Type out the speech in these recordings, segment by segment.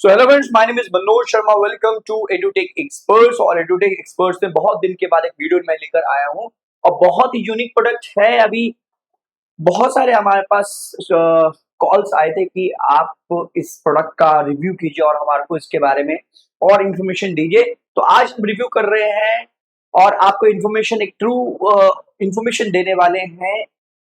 So hello friends, my name is Manoj Sharma. Welcome to edutech experts. और edutech experts में बहुत दिन के बाद एक वीडियो मैं लेकर आया हूं और बहुत ही यूनिक प्रोडक्ट है। अभी बहुत सारे हमारे पास कॉल्स आए थे कि आप इस प्रोडक्ट का रिव्यू कीजिए और हमारे को इसके बारे में और इन्फॉर्मेशन दीजिए। तो आज हम रिव्यू कर रहे हैं और आपको इन्फॉर्मेशन, एक ट्रू इन्फॉर्मेशन देने वाले हैं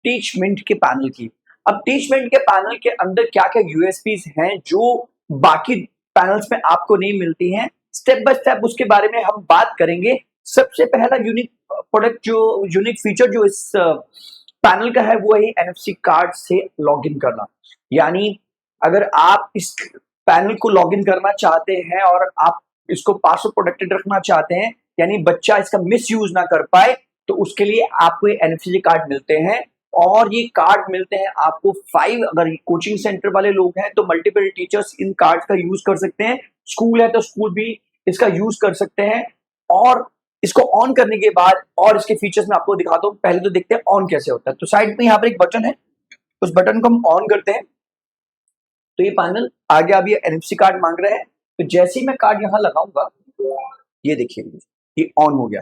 टीचमेंट के पैनल की। अब टीचमेंट के पैनल के अंदर क्या क्या यूएसपीज हैं जो बाकी पैनल्स में आपको नहीं मिलती हैं, स्टेप बाय स्टेप उसके बारे में हम बात करेंगे। सबसे पहला यूनिक प्रोडक्ट, जो यूनिक फीचर जो इस पैनल का है, वो है एनएफसी कार्ड से लॉगिन करना। यानी अगर आप इस पैनल को लॉगिन करना चाहते हैं और आप इसको पासवर्ड प्रोटेक्टेड रखना चाहते हैं, यानी बच्चा इसका मिस यूज ना कर पाए, तो उसके लिए आपको एनएफसी कार्ड मिलते हैं। और ये कार्ड मिलते हैं आपको 5, अगर कोचिंग सेंटर वाले लोग हैं तो मल्टीपल टीचर्स इन कार्ड का यूज कर सकते हैं, स्कूल है तो स्कूल भी इसका यूज कर सकते हैं। और इसको ऑन करने के बाद और इसके फीचर्स में आपको दिखाता हूं। पहले तो देखते हैं ऑन कैसे होता है। तो साइड में यहाँ पर एक बटन है, उस बटन को हम ऑन करते हैं तो ये पैनल आगे अभी एनएफसी कार्ड मांग रहा है। तो जैसे ही मैं कार्ड यहाँ लगाऊंगा, ये देखिए ये ऑन हो गया।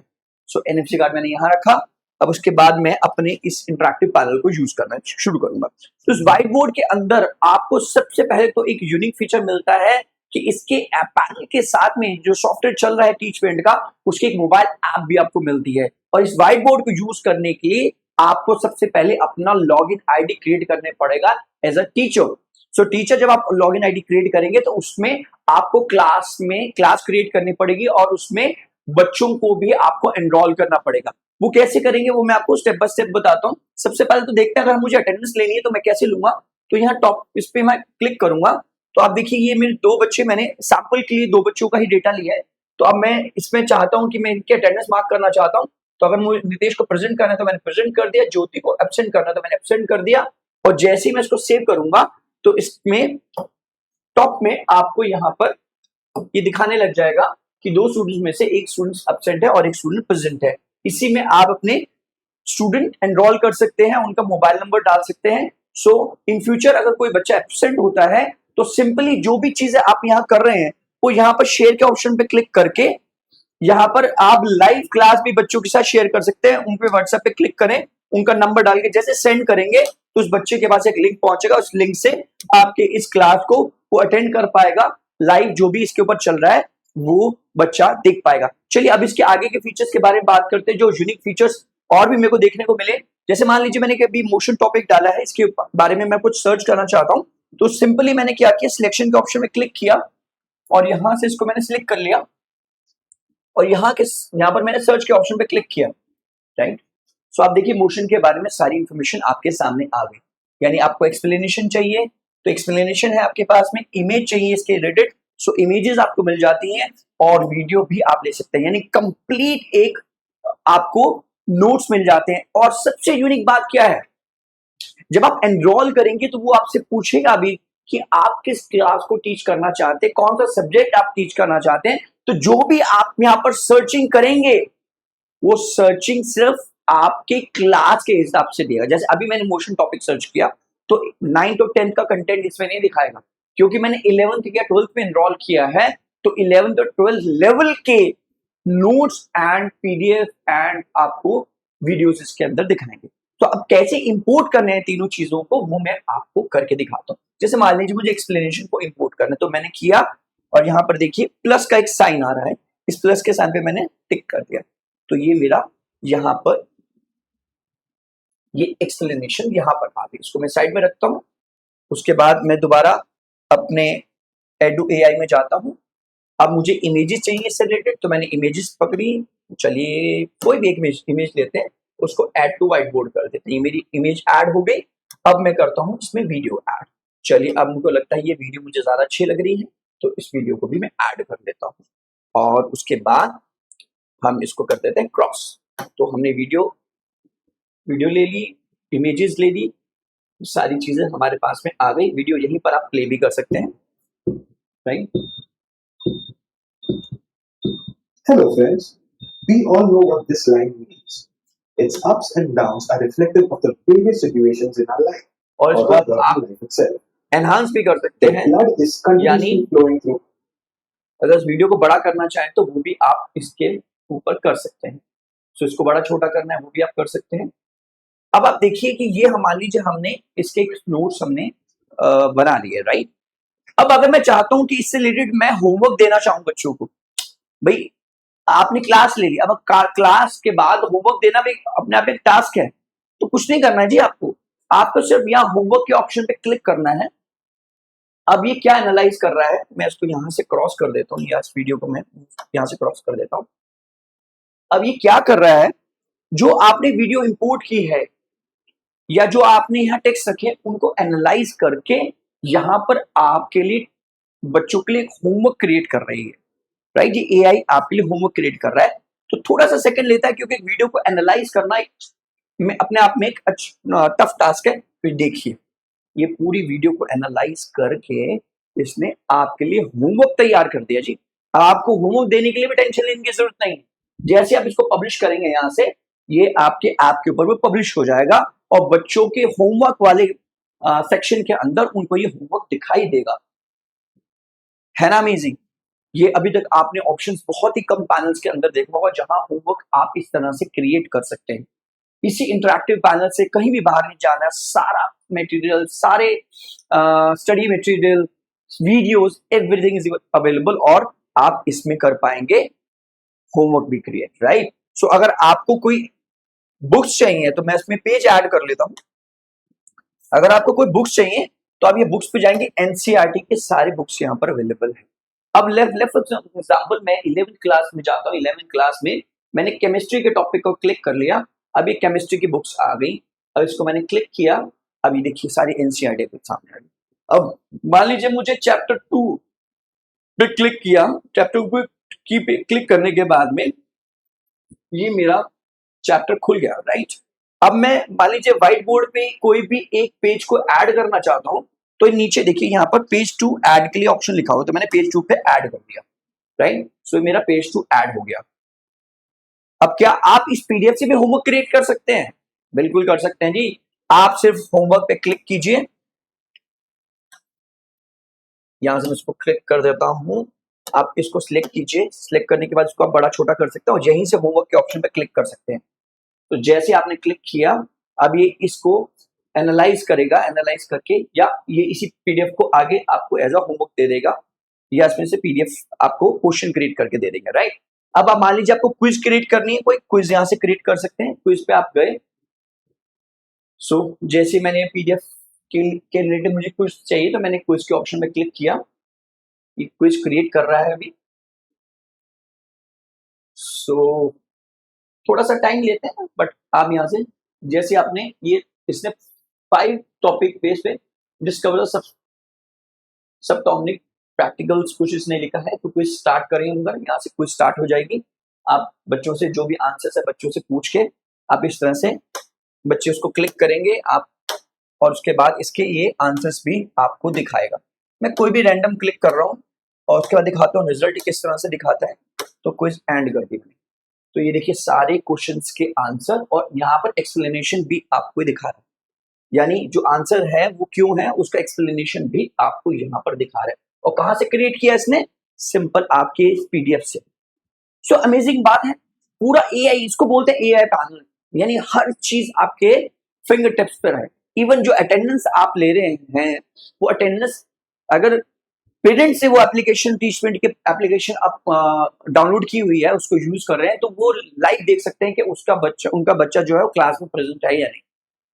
सो एनएफसी कार्ड मैंने यहाँ रखा। अब उसके बाद मैं अपने इस इंटरैक्टिव पैनल को यूज करना शुरू करूंगा। तो इस व्हाइट बोर्ड के अंदर आपको सबसे पहले तो एक यूनिक फीचर मिलता है कि इसके पैनल के साथ में जो सॉफ्टवेयर चल रहा है टीचमेंट का, उसकी एक मोबाइल ऐप भी आपको मिलती है। और इस व्हाइट बोर्ड को यूज करने के लिए आपको सबसे पहले अपना लॉगिन आईडी क्रिएट करने पड़ेगा as a teacher. So teacher जब आप लॉगिन आईडी क्रिएट करेंगे तो उसमें आपको क्लास क्रिएट करनी पड़ेगी और उसमें बच्चों को भी आपको एनरोल करना पड़ेगा। वो कैसे करेंगे वो मैं आपको स्टेप बाय स्टेप बताता हूँ। सबसे पहले तो देखते हैं, अगर मुझे अटेंडेंस लेनी है तो मैं कैसे लूंगा। तो यहाँ टॉप इस पे मैं क्लिक करूंगा तो आप देखिए ये मेरे 2 बच्चे, मैंने सैंपल के लिए 2 बच्चों का ही डेटा लिया है। तो अब मैं इसमें चाहता हूँ कि मैं इनके अटेंडेंस मार्क करना चाहता हूँ। तो अगर मुझे नितेश को प्रेजेंट करना है तो मैंने प्रेजेंट कर दिया, ज्योति को एब्सेंट करना है तो मैंने एब्सेंट कर दिया। और जैसे ही मैं इसको सेव करूंगा तो इसमें टॉप में आपको यहाँ पर ये दिखाने लग जाएगा कि 2 स्टूडेंट्स में से एक स्टूडेंट एब्सेंट है और एक स्टूडेंट प्रेजेंट है। इसी में आप अपने स्टूडेंट एनरोल कर सकते हैं, उनका मोबाइल नंबर डाल सकते हैं। सो इन फ्यूचर अगर कोई बच्चा एब्सेंट होता है तो सिंपली जो भी चीजें आप यहाँ कर रहे हैं वो यहाँ पर शेयर के ऑप्शन पे क्लिक करके यहाँ पर आप लाइव क्लास भी बच्चों के साथ शेयर कर सकते हैं। उन पे व्हाट्सएप पे क्लिक करें, उनका नंबर डाल के जैसे सेंड करेंगे तो उस बच्चे के पास एक लिंक पहुंचेगा। उस लिंक से आपके इस क्लास को वो अटेंड कर पाएगा। लाइव जो भी इसके ऊपर चल रहा है वो बच्चा देख पाएगा। चलिए अब इसके आगे के फीचर्स के बारे में बात करते हैं, जो यूनिक फीचर्स और भी मेरे को देखने को मिले। जैसे मान लीजिए मैंने अभी मोशन टॉपिक डाला है, इसके बारे में मैं कुछ सर्च करना चाहता हूं। तो सिंपली मैंने क्या किया, सिलेक्शन के ऑप्शन में क्लिक किया और यहां से इसको मैंने सिलेक्ट कर लिया और यहाँ पर मैंने सर्च के ऑप्शन पे क्लिक किया, राइट। सो आप देखिए मोशन के बारे में सारी इंफॉर्मेशन आपके सामने आ गई। यानी आपको एक्सप्लेनेशन चाहिए तो एक्सप्लेनेशन है आपके पास में, इमेज चाहिए इसके रिलेटेड, सो इमेजेस आपको मिल जाती हैं और वीडियो भी आप ले सकते हैं। यानी कंप्लीट एक आपको नोट्स मिल जाते हैं। और सबसे यूनिक बात क्या है, जब आप एनरोल करेंगे तो वो आपसे पूछेगा भी कि आप किस क्लास को टीच करना चाहते हैं, कौन सा सब्जेक्ट आप टीच करना चाहते हैं। तो जो भी आप यहाँ पर सर्चिंग करेंगे वो सर्चिंग सिर्फ आपके क्लास के हिसाब से देगा। जैसे अभी मैंने मोशन टॉपिक सर्च किया तो 9th और 10th का कंटेंट इसमें नहीं दिखाएगा, क्योंकि मैंने 11th या 12th में एनरोल किया है। तो 11th और 12th लेवल के नोट्स एंड पीडीएफ एंड आपको वीडियोस इसके अंदर दिखाएंगे। तो अब कैसे इंपोर्ट करने हैं तीनों चीजों को वो मैं आपको करके दिखाता हूँ। जैसे मान लीजिए मुझे एक्सप्लेनेशन को इंपोर्ट करना है तो मैंने किया और यहाँ पर देखिए प्लस का एक साइन आ रहा है, इस प्लस के साइन पे मैंने टिक कर दिया। तो ये मेरा यहाँ पर ये एक्सप्लेनेशन यहाँ पर आ गई, इसको मैं साइड में रखता हूँ। उसके बाद मैं दोबारा अपने एडू एआई में जाता हूँ। अब मुझे इमेजेस चाहिए इससे रिलेटेड, तो मैंने इमेजेस पकड़ी। चलिए कोई भी एक इमेज लेते हैं, उसको ऐड टू व्हाइट बोर्ड कर देते हैं। ये मेरी इमेज ऐड हो गई। अब मैं करता हूँ इसमें वीडियो ऐड। चलिए अब मुझको लगता है ये वीडियो मुझे ज्यादा अच्छी लग रही है तो इस वीडियो को भी मैं ऐड कर देता हूँ। और उसके बाद हम इसको कर देते हैं क्रॉस। तो हमने वीडियो ले ली, इमेजेस ले ली, सारी चीजें हमारे पास में आ गई। वीडियो यहीं पर आप प्ले भी कर सकते हैं, right. Hello friends, we all know what this line means. Its ups and downs are reflective of the various situations in our life और or rather our life itself. Enhance भी कर सकते The हैं, blood is यानी continuously flowing through. अगर इस video को बड़ा करना चाहें तो वो भी आप इसके ऊपर कर सकते हैं। सो इसको बड़ा छोटा करना है वो भी आप कर सकते हैं। अब आप देखिए कि ये मान लीजिए हमने इसके एक नोट्स हमने बना लिए, राइट। अब अगर मैं चाहता हूं कि इससे रिलेटेड मैं होमवर्क देना चाहूं बच्चों को, भाई आपने क्लास ले ली, अब क्लास के बाद होमवर्क देना भी अपने आप एक टास्क है, तो कुछ नहीं करना है जी आपको सिर्फ यहाँ होमवर्क के ऑप्शन पे क्लिक करना है। अब ये क्या एनालाइज कर रहा है, मैं इसको यहां से क्रॉस कर देता हूँ, या इस वीडियो को मैं यहां से क्रॉस कर देता हूँ। अब ये क्या कर रहा है, जो आपने वीडियो इंपोर्ट की है या जो आपने यहाँ टेक्स्ट रखे उनको एनालाइज करके यहाँ पर आपके लिए बच्चों के लिए होमवर्क क्रिएट कर रही है, राइट। ये एआई आपके लिए होमवर्क क्रिएट कर रहा है, तो थोड़ा सा सेकंड लेता है क्योंकि वीडियो को एनालाइज करना में अपने आप में एक टफ टास्क है। फिर देखिए ये पूरी वीडियो को एनालाइज करके इसने आपके लिए होमवर्क तैयार कर दिया जी। अब आपको होमवर्क देने के लिए भी टेंशन लेने की जरूरत नहीं। जैसे आप इसको पब्लिश करेंगे यहाँ से, ये आपके ऐप के ऊपर भी पब्लिश हो जाएगा और बच्चों के होमवर्क वाले सेक्शन के अंदर उनको ये होमवर्क दिखाई देगा। है ना अमेजिंग। ये अभी तक आपने ऑप्शंस बहुत ही कम पैनल्स के अंदर देखा होगा जहां होमवर्क आप इस तरह से क्रिएट कर सकते हैं। इसी इंटरैक्टिव पैनल से कहीं भी बाहर नहीं जाना, सारा मटेरियल, सारे study material, videos, everything is available और आप इसमें कर पाएंगे होमवर्क भी क्रिएट, राइट। सो अगर आपको कोई बुक्स चाहिए तो मैं इसमें पेज ऐड कर लेता हूं। अगर आपको कोई बुक्स चाहिए तो आप ये बुक्स पे जाएंगे, एनसीईआरटी के सारे बुक्स यहाँ पर अवेलेबल है। अब लेफ्ट एग्जाम्पल मैं 11th क्लास में जाता हूँ। 11th क्लास में मैंने केमिस्ट्री के टॉपिक को क्लिक कर लिया। अब ये केमिस्ट्री की बुक्स आ गई। अब इसको मैंने क्लिक किया, अभी देखिए सारी एनसीईआरटी के सामने आ गई। अब मान लीजिए मुझे चैप्टर 2 पे क्लिक किया, चैप्टर 2 पे क्लिक करने के बाद में ये मेरा चैप्टर खुल गया, राइट। अब मैं मान लीजिए व्हाइट बोर्ड पे कोई भी एक पेज को ऐड करना चाहता हूं, तो नीचे देखिए यहाँ पर पेज 2 ऐड के लिए ऑप्शन लिखा हुआ, तो मैंने पेज 2 पे ऐड कर दिया, राइट। सो मेरा पेज 2 ऐड हो गया। अब क्या आप इस पीडीएफ से भी होमवर्क क्रिएट कर सकते हैं? बिल्कुल कर सकते हैं जी। आप सिर्फ होमवर्क पे क्लिक कीजिए, यहां से मैं इसको क्लिक कर देता हूं। आप इसको सिलेक्ट कीजिए, सिलेक्ट करने के बाद इसको आप बड़ा छोटा कर सकते हैं और यहीं से होमवर्क के ऑप्शन पे क्लिक कर सकते हैं। तो जैसे आपने क्लिक किया, अब ये इसको एनालाइज करेगा, एनालाइज करके या ये इसी पीडीएफ को आगे आपको एज अ होमवर्क दे देगा, या इसमें से पीडीएफ आपको क्वेश्चन क्रिएट करके दे देंगे, राइट। अब आप मान लीजिए आपको क्विज क्रिएट करनी है, कोई क्विज यहां से क्रिएट कर सकते हैं। क्विज पे आप गए, सो जैसे मैंने पीडीएफ के रिलेटेड मुझे क्विज चाहिए तो मैंने क्विज के ऑप्शन में क्लिक किया, ये क्विज क्रिएट कर रहा है अभी। सो थोड़ा सा टाइम लेते हैं, बट आप यहाँ से जैसे आपने ये इसने 5 टॉपिक बेस पे डिस्कवर सब टॉपिक प्रैक्टिकल्स कुछ इसने लिखा है, तो क्विज स्टार्ट करेंगे। यहाँ से क्विज स्टार्ट हो जाएगी। आप बच्चों से जो भी आंसर्स है बच्चों से पूछ के आप इस तरह से बच्चे उसको क्लिक करेंगे आप, और उसके बाद इसके ये आंसर्स भी आपको दिखाएगा। मैं कोई भी रैंडम क्लिक कर रहा हूँ और उसके बाद दिखाता हूँ रिजल्ट किस तरह से दिखाता है। तो क्विज एंड कर दी मैंने, तो ये देखिए सारे क्वेश्चंस के आंसर और यहाँ पर एक्सप्लेनेशन भी आपको दिखा रहा है, यानी जो आंसर है वो क्यों है उसका एक्सप्लेनेशन भी आपको यहाँ पर दिखा रहा है। और कहाँ से क्रिएट किया इसने? सिंपल आपके पीडीएफ से। सो अमेजिंग बात है, पूरा एआई, इसको बोलते हैं एआई पैनल, यानी हर चीज आपके फिंगर टिप्स पर है। इवन जो अटेंडेंस आप ले रहे हैं वो अटेंडेंस, अगर पेरेंट्स से वो एप्लीकेशन टीचमेंट के एप्लीकेशन आप डाउनलोड की हुई है उसको यूज कर रहे हैं, तो वो लाइव देख सकते हैं कि उनका बच्चा जो है वो क्लास में प्रेजेंट है या नहीं।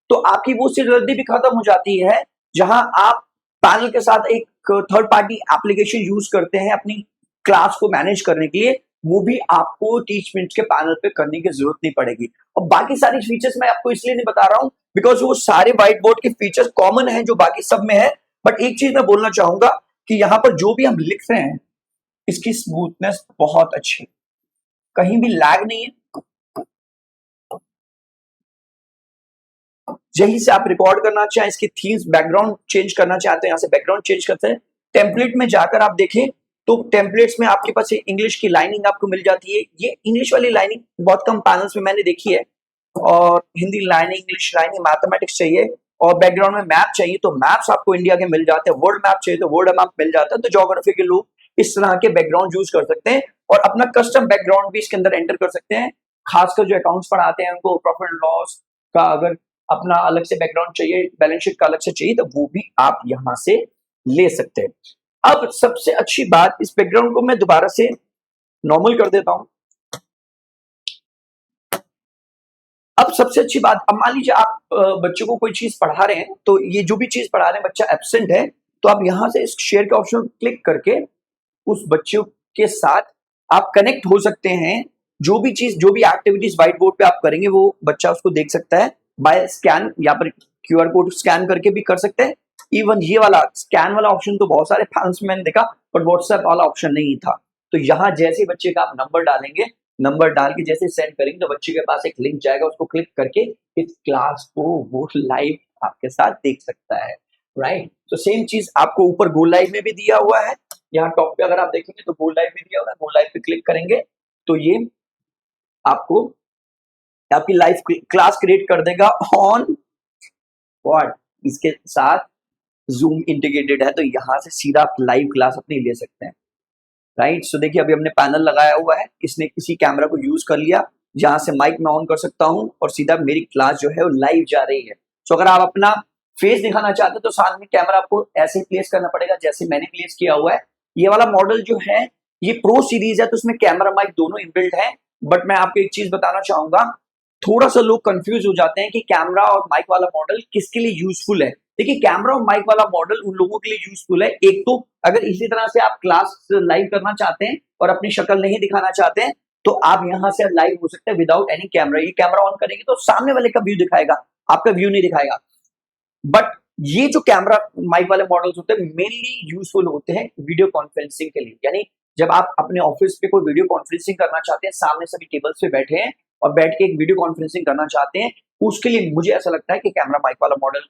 तो आपकी वो सिरदर्दी भी खत्म हो जाती है, जहां आप पैनल के साथ एक थर्ड पार्टी एप्लीकेशन यूज करते हैं अपनी क्लास को मैनेज करने के लिए, वो भी आपको टीचमेंट के पैनल पे करने की जरूरत नहीं पड़ेगी। और बाकी सारी फीचर्स मैं आपको इसलिए नहीं बता रहा हूं बिकॉज वो सारे व्हाइट बोर्ड के फीचर्स कॉमन है जो बाकी सब में है। बट एक चीज मैं बोलना चाहूंगा कि यहाँ पर जो भी हम लिख रहे हैं इसकी स्मूथनेस बहुत अच्छी, कहीं भी लैग नहीं है। यहीं से आप रिकॉर्ड करना चाहें, इसकी थीम्स बैकग्राउंड चेंज करना चाहते हैं, यहाँ से बैकग्राउंड चेंज करते हैं। टेम्पलेट में जाकर आप देखें तो टेम्पलेट्स में आपके पास इंग्लिश की लाइनिंग आपको मिल जाती है। ये इंग्लिश वाली लाइनिंग बहुत कम पैनल्स में मैंने देखी है, और Hindi lining, English lining, mathematics चाहिए और बैकग्राउंड में मैप चाहिए तो मैप्स आपको इंडिया के मिल जाते हैं, वर्ल्ड मैप चाहिए तो वर्ल्ड मैप मिल जाता है। तो ज्योग्राफी के लोग इस तरह के बैकग्राउंड यूज कर सकते हैं और अपना कस्टम बैकग्राउंड भी इसके अंदर एंटर कर सकते हैं। खासकर जो अकाउंट्स पढ़ाते हैं उनको प्रॉफिट एंड लॉस का अगर अपना अलग से बैकग्राउंड चाहिए, बैलेंस शीट का अलग से चाहिए, तो वो भी आप यहाँ से ले सकते हैं। अब सबसे अच्छी बात, इस बैकग्राउंड को मैं दोबारा से नॉर्मल कर देता हूं। अब सबसे अच्छी बात, अब मान लीजिए आप बच्चों को कोई चीज पढ़ा रहे हैं, तो ये जो भी चीज पढ़ा रहे हैं बच्चा एब्सेंट है, तो आप यहां से इस शेयर के ऑप्शन क्लिक करके उस बच्चों के साथ आप कनेक्ट हो सकते हैं। जो भी चीज, जो भी एक्टिविटीज व्हाइट बोर्ड पे आप करेंगे वो बच्चा उसको देख सकता है बाय स्कैन, या पर क्यूआर कोड स्कैन करके भी कर सकते हैं। इवन ये वाला स्कैन वाला ऑप्शन तो बहुत सारे फैंस में मैंने देखा, बट व्हाट्सएप वाला ऑप्शन नहीं था। तो यहाँ जैसे बच्चे का आप नंबर डालेंगे, नंबर डाल के जैसे सेंड करेंगे तो बच्चे के पास एक लिंक जाएगा, उसको क्लिक करके इस क्लास को वो लाइव आपके साथ देख सकता है, राइट। तो सेम चीज आपको ऊपर गो लाइव में भी दिया हुआ है। यहाँ टॉप पे अगर आप देखेंगे तो गो लाइव में दिया हुआ है, गो लाइव पे क्लिक करेंगे तो ये आपको आपकी लाइव क्लास क्रिएट कर देगा ऑन व्हाट, इसके साथ जूम इंटीग्रेटेड है, तो यहाँ से सीधा आप लाइव क्लास अपनी ले सकते हैं, राइट। सो देखिए अभी हमने पैनल लगाया हुआ है, इसने किसी कैमरा को यूज कर लिया, जहां से माइक मैं ऑन कर सकता हूं और सीधा मेरी क्लास जो है वो लाइव जा रही है। सो अगर आप अपना फेस दिखाना चाहते हैं तो सामने कैमरा आपको ऐसे ही प्लेस करना पड़ेगा जैसे मैंने प्लेस किया हुआ है। ये वाला मॉडल जो है ये प्रो सीरीज है, तो उसमें कैमरा माइक दोनों इनबिल्ट है। बट मैं आपको एक चीज बताना चाहूंगा, थोड़ा सा लोग कंफ्यूज हो जाते हैं कि कैमरा और माइक वाला मॉडल किसके लिए यूजफुल है। देखिए कैमरा और माइक वाला मॉडल उन लोगों के लिए यूजफुल है, एक तो अगर इसी तरह से आप क्लास लाइव करना चाहते हैं और अपनी शक्ल नहीं दिखाना चाहते हैं तो आप यहां से लाइव हो सकते हैं विदाउट एनी कैमरा। ये कैमरा ऑन करेंगे तो सामने वाले का व्यू दिखाएगा, आपका व्यू नहीं दिखाएगा। बट ये जो कैमरा माइक वाले मॉडल्स होते हैं मेनली यूजफुल होते हैं वीडियो कॉन्फ्रेंसिंग के लिए। यानी जब आप अपने ऑफिस पे कोई वीडियो कॉन्फ्रेंसिंग करना चाहते हैं, सामने सभी टेबल्स पे बैठे हैं और बैठ के एक वीडियो कॉन्फ्रेंसिंग करना चाहते हैं, उसके लिए मुझे ऐसा लगता है कि कैमरा माइक वाला मॉडल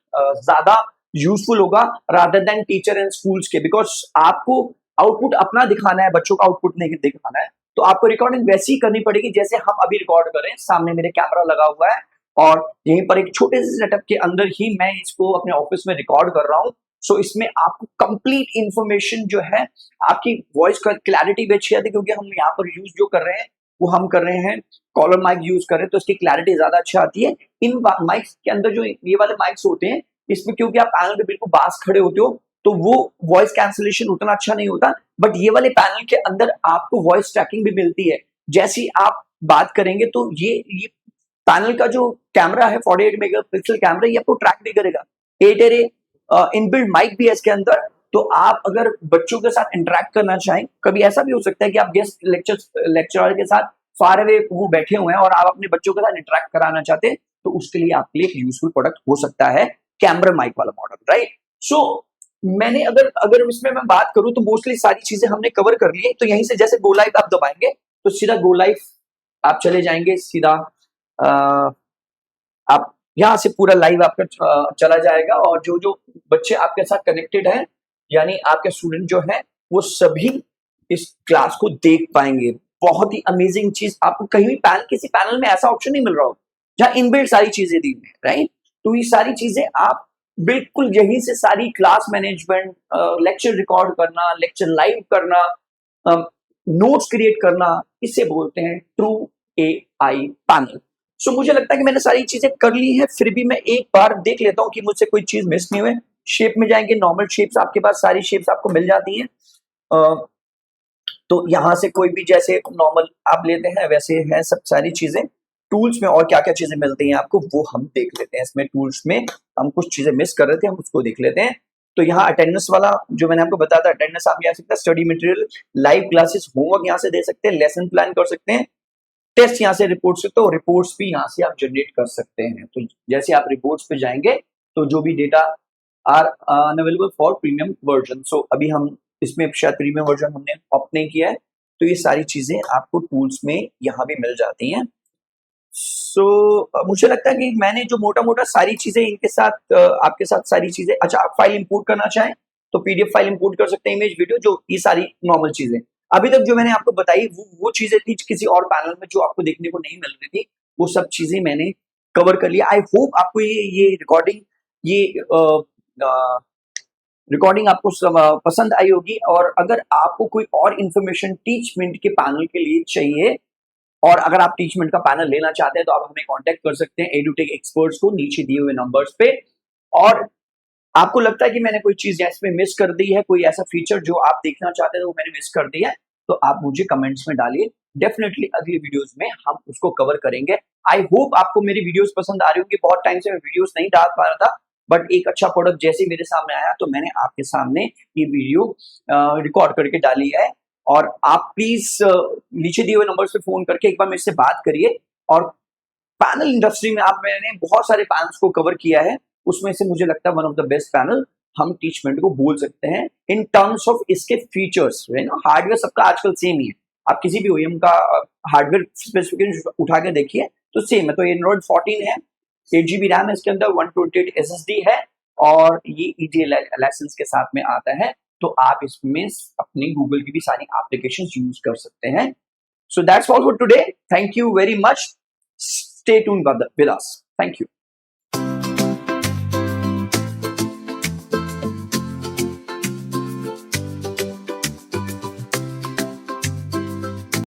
ज्यादा यूजफुल होगा rather than teacher and schools के। बिकॉज आपको आउटपुट अपना दिखाना है, बच्चों का आउटपुट नहीं दिखाना है, तो आपको रिकॉर्डिंग वैसी ही करनी पड़ेगी जैसे हम अभी रिकॉर्ड कर रहे हैं। सामने मेरे कैमरा लगा हुआ है और यहीं पर एक छोटे से सेटअप के अंदर ही मैं इसको अपने ऑफिस में रिकॉर्ड कर रहा हूँ। सो इसमें आपको कंप्लीट इंफॉर्मेशन जो है, आपकी वॉइस का क्लैरिटी भी अच्छी आती है, क्योंकि हम यहाँ पर यूज जो कर रहे हैं वो हम कर रहे हैं कॉलर माइक यूज कर रहे हैं, तो इसकी क्लैरिटी ज्यादा अच्छी आती है। इन माइक्स के अंदर जो ये वाले माइक्स होते हैं, इसमें क्योंकि आप पैनल पे बिल्कुल पास खड़े होते हो तो वो वॉइस कैंसिलेशन उतना अच्छा नहीं होता। बट ये वाले पैनल के अंदर आपको वॉइस ट्रैकिंग भी मिलती है। जैसी आप बात करेंगे तो ये पैनल का जो कैमरा है 48 मेगापिक्सल कैमरा, ये आपको ट्रैक भी करेगा। 8 एरे इनबिल्ट माइक भी है इसके अंदर। तो आप अगर बच्चों के साथ इंटरेक्ट करना चाहें, कभी ऐसा भी हो सकता है कि आप गेस्ट लेक्चरर के साथ फार अवे वो बैठे हुए हैं और आप अपने बच्चों के साथ इंटरेक्ट कराना चाहते हैं, तो उसके लिए आपके लिए एक यूजफुल प्रोडक्ट हो सकता है कैमरा माइक वाला मॉडल, राइट। सो मैंने अगर इसमें मैं बात करूं तो मोस्टली सारी चीजें हमने कवर कर ली है। तो यहीं से जैसे गो लाइव आप दबाएंगे तो सीधा गो लाइव आप चले जाएंगे, सीधा आप यहाँ से पूरा लाइव आपका चला जाएगा और जो जो बच्चे आपके साथ कनेक्टेड हैं, यानी आपके स्टूडेंट जो है, वो सभी इस क्लास को देख पाएंगे। बहुत ही अमेजिंग चीज, आपको कहीं भी किसी पैनल में ऐसा ऑप्शन नहीं मिल रहा हो जहां इनबिल्ट सारी चीजें दी हुई है, राइट। तो ये सारी चीजें आप बिल्कुल यहीं से सारी क्लास मैनेजमेंट, लेक्चर रिकॉर्ड करना, लेक्चर लाइव करना, नोट्स क्रिएट करना, इसे बोलते हैं ट्रू AI पैनल। सो मुझे लगता है कि मैंने सारी चीजें कर ली है, फिर भी मैं एक बार देख लेता हूं कि मुझसे कोई चीज मिस नहीं हुई। शेप में जाएंगे, नॉर्मल शेप्स आपके पास सारी शेप्स आपको मिल जाती हैं। तो यहां से कोई भी जैसे नॉर्मल आप लेते हैं वैसे है सब सारी चीजें। टूल्स में और क्या क्या चीजें मिलती हैं आपको वो हम देख लेते हैं। इसमें टूल्स में हम कुछ चीजें मिस कर रहे थे, हम उसको देख लेते हैं। तो यहाँ अटेंडेंस वाला जो मैंने आपको बताया था, अटेंडेंस आप यहाँ सकते हैं, study material, live classes, homework यहाँ से दे सकते हैं, लेसन प्लान कर सकते हैं, टेस्ट यहाँ से रिपोर्ट्स, तो रिपोर्ट्स भी यहाँ से आप जनरेट कर सकते हैं। तो जैसे आप रिपोर्ट्स पे जाएंगे तो जो भी data are unavailable for premium version, so अभी हम इसमें शायद प्रीमियम वर्जन हमने ऑप्ट नहीं किया है, तो ये सारी चीजें आपको टूल्स में यहाँ भी मिल जाती हैं। सो मुझे लगता है कि मैंने जो मोटा मोटा सारी चीजें इनके साथ आपके साथ सारी चीजें, अच्छा आप फाइल इंपोर्ट करना चाहें तो PDF फाइल इंपोर्ट कर सकते हैं, इमेज वीडियो, जो ये सारी नॉर्मल चीजें अभी तक जो मैंने आपको बताई वो चीजें थी किसी और पैनल में जो आपको देखने को नहीं मिल रही थी, वो सब चीजें मैंने कवर कर लिया। आई होप आपको ये रिकॉर्डिंग ये रिकॉर्डिंग आपको पसंद आई होगी, और अगर आपको कोई और इन्फॉर्मेशन टीचमेंट के पैनल के लिए चाहिए, और अगर आप टीचमेंट का पैनल लेना चाहते हैं तो आप हमें कांटेक्ट कर सकते हैं एडुटेक एक्सपर्ट्स को नीचे दिए हुए नंबर्स पे। और आपको लगता है कि मैंने कोई चीज इसमें मिस कर दी है, कोई ऐसा फीचर जो आप देखना चाहते हैं वो मैंने मिस कर दिया है, तो आप मुझे कमेंट्स में डालिए। डेफिनेटली अगली वीडियोस में हम उसको कवर करेंगे। आई होप आपको मेरी वीडियोस पसंद आ रही होंगी। बहुत टाइम से मैं वीडियोस नहीं डाल पा रहा था, बट एक अच्छा प्रोडक्ट जैसे ही मेरे सामने आया तो मैंने आपके सामने ये वीडियो रिकॉर्ड करके डाली है। और आप प्लीज नीचे दिए हुए नंबर्स पे फोन करके एक बार मेरे से बात करिए। और पैनल इंडस्ट्री में आप मैंने बहुत सारे पैनल्स को कवर किया है, उसमें से मुझे लगता है one of the best panel हम टीचमेंट को बोल सकते हैं इन टर्म्स ऑफ इसके फीचर्स। हार्डवेयर सबका आजकल सेम ही है, आप किसी भी ओईएम का हार्डवेयर स्पेसिफिकेशन उठा के देखिए तो सेम है। तो ये एंड्रॉइड 14 है, 8 GB रैम है इसके अंदर, 128 SSD है, और ये EDL लाइसेंस के साथ में आता है। तो आप इसमें अपनी गूगल की भी सारी एप्लीकेशन यूज कर सकते हैं। So that's all for today. Thank you very much. Stay tuned with us. Thank you.